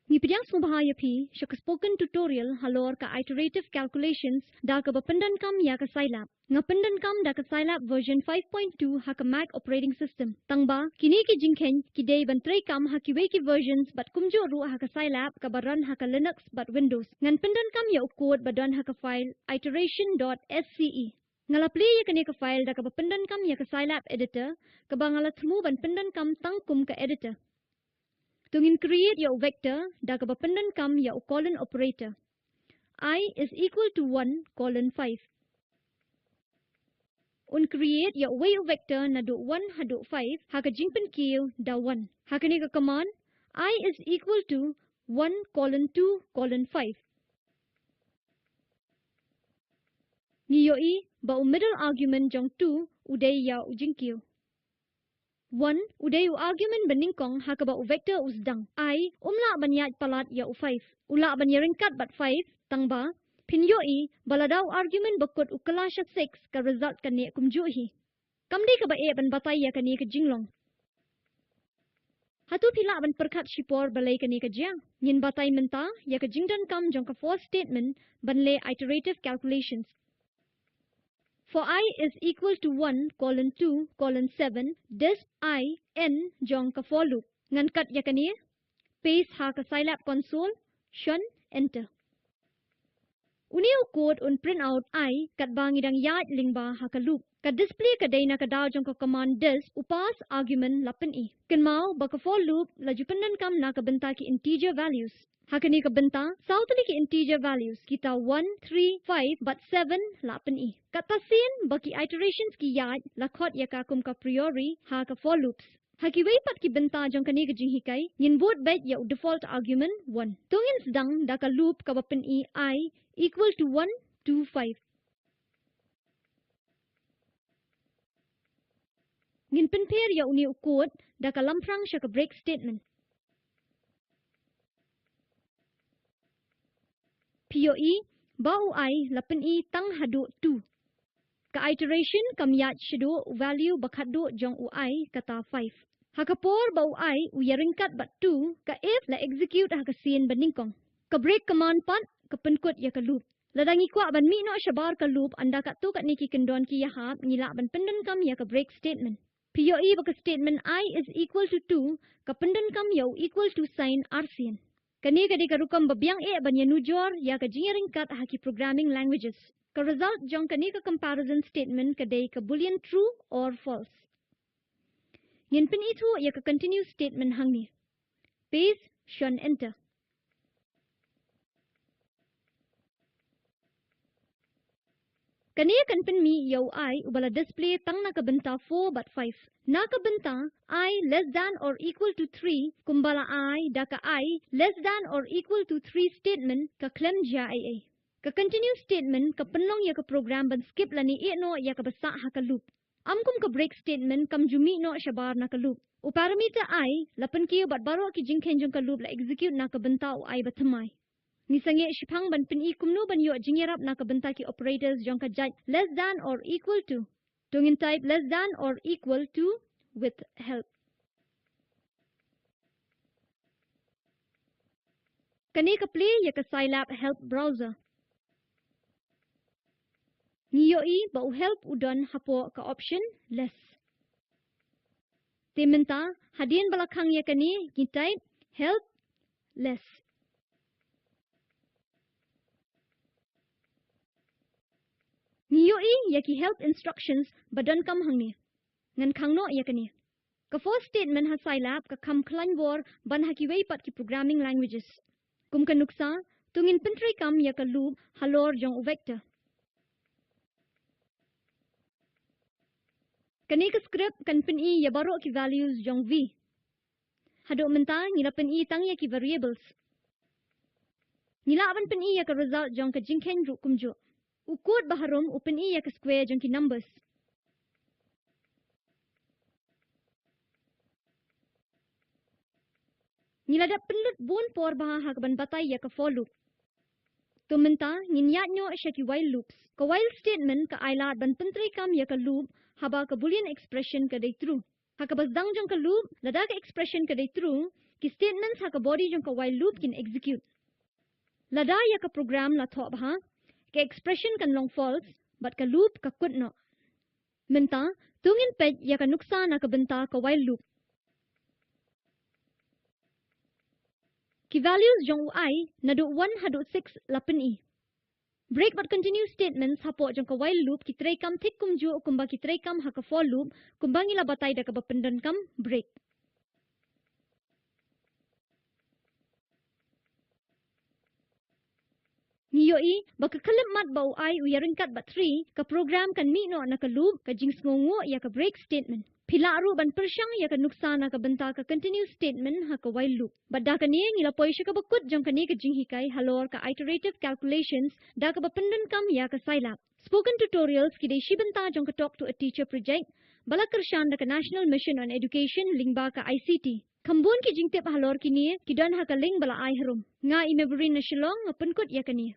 Ni pedang smubahaya pi, syaka spoken tutorial halor ka iterative calculations da ka bapendan kam ya ka Scilab. Ngapendan kam da ka Scilab version 5.2 ha ka Mac operating system. Tangba, kini ki jingken ki day bantray kam ha ki weki versions bat kumjo ru ha ka Scilab ka baran ha ka Linux bat Windows. Ngan pendan kam ya code badan ha ka file iteration.sce. Ngalapli ya kani ka file da ka bapendan kam ya ka Scilab editor ka bangalatmu ban pendan kam tangkum ka editor. Tungin create your vector da ka bapendan kam ya colon operator. I is equal to 1 colon 5. Un create ya way vector na do 1 ha do 5 ha ka jingpen kiyo da 1. Ha kani ka command I is equal to 1 colon 2 colon 5. Niyo I ba middle argument jong 2 uday ya ujing kiyo. 1. Uday u argument beningkong ha ka ba vector usdang. I umla banyat palat ya u 5. Ula banyaringkat bat 5 tangba. Pinyo I baladaw argument bakot u kalasha 6 ka result ka ni kumjuhi. Kamdi ka ba ban batay ya ka ni ka jinglong. Hatu pila ban perkat shipor balay ka ni ka jiang. Yin batay menta ya ka jingdan kam jong ka for statement banle iterative calculations. For I is equal to 1 colon 2 colon 7 this I n jong ka for loop. Ngan kat ya ka ni paste ha ka Scilab console shun enter. Uniu code un print out I kat bangidang yard lingba ha ka loop. Ka display ka day na ka daw jong ka command this upas argument lapan I. Kan mau ba ka for loop la jupendan kam na ka benta ki integer values. Ha kani ka benta sautali ki integer values kita 1 3 5 but 7 lapan I. Katasin ba ki iterations ki yard la khot ya ka kum ka priori ha ka for loops. Haki way pat ki benta jong kani ka jinghikai yin board bet ya default argument 1. Tungin sedang da ka loop ka bapen I equal to 1 2 5. Ngin penpair ya uni code da ka lamprang siya ka break statement. POE bau I lapan I tang hadu 2. Ka iteration kamyat shido value bakhado jong UI kata 5. Hakapor bau I uyaringkat bat 2 ka if la execute haka scene beningkong. Ka break command pat ka penkut ya ka loop. Ladangi kwa ban mi no shabar ka loop anda kat tu kat niki kendon ki yahap ngila ban pendan kam ya ka break statement. POE baka statement I is equal to 2 ka pendan kam ya equal to sign arsian. Kani ka di karukam babiang ban ya nujor ya ka jingaringkat haki programming languages. Ka result jong kani ka comparison statement kadai ka boolean true or false. Ngin pin itu ya ka continue statement hangni. Paste shun enter. Kani kan pin mi yaw I ubala display tang na ka benta 4 but 5. Na ka benta I less than or equal to 3 kumbala I da ka I less than or equal to 3 statement ka klem ja ai. Ka continue statement ka penlong ya ka program ban skip lani no ya ka basa ha ka loop. Amkum ka break statement kam jumi no shabar na ka loop. U parameter I lapan kiyo bat baro ki jingken jong ka loop la execute na ka benta u I batamay. Ni sange shipang ban pin I kumno ban yo jingerap na ka benta ki operators jong ka judge less than or equal to. Tungin type less than or equal to with help. Kani ka play ya ka Scilab help browser. Niyo I ba u help udon hapo ka option less. Tementa hadin balakang ya kani ki type help less. Niyo I ya ki help instructions badon kam hangni. Ngan kangno ya kani. Ka first statement ha Scilab ka kam klanbor ban haki way pat ki programming languages. Kum ka nuksa tungin pentri kam ya ka loop halor jong vector. Kani ka script kan pin I ya baro ki values jong v. Hado menta ngila pin I tang ya ki variables. Ngila aban pin I ya ka result jong ka jingken ru kumjo. Ukod baharum upin I ya ka square jong ki numbers. Ngila da penlut bon por baha ha ka ban batay ya ka for loop. Tumenta nginyat nyo siya ki while loops. Ka while statement ka ailat ban pentri kam ya ka loop haba ka boolean expression ka day true. Ha ka basdang jong ka loop lada ka expression ka day true ki statements ha ka body jong ka while loop kin execute. Lada ya ka program la thok ha, ka expression kan long false, but ka loop ka kut no. Menta, tungin pej ya ka nuksa na ka benta ka while loop. Ki values jong UI na do 1 ha do 6 lapen I. Break but continue statements hapo jong ka while loop ki tray kam thik kum ju kumba ki tray kam ha ka for loop kumbang ila batay da ka bapendan kam break. Niyo I baka kalim mat ba UI uyarin kat ba 3 ka program kan mi no na ka loop ka jing ngongo ya ka break statement. Pila aru ban persyang ya ka nuksa na ka benta ka continue statement ha ka while loop. Badda ka niya ngila poy siya ka bakut jong ka ni ka jing hikay halor ka iterative calculations da ka bapendan kam ya ka Scilab. Spoken tutorials ki deshi benta jong ka talk to a teacher project bala kershan da ka National Mission on Education lingba ka ICT. Kambun ki jing tip halor ki niya ki don ha ka ling bala ay harum. Nga i memory na shilong ngapenkut ya ka niya.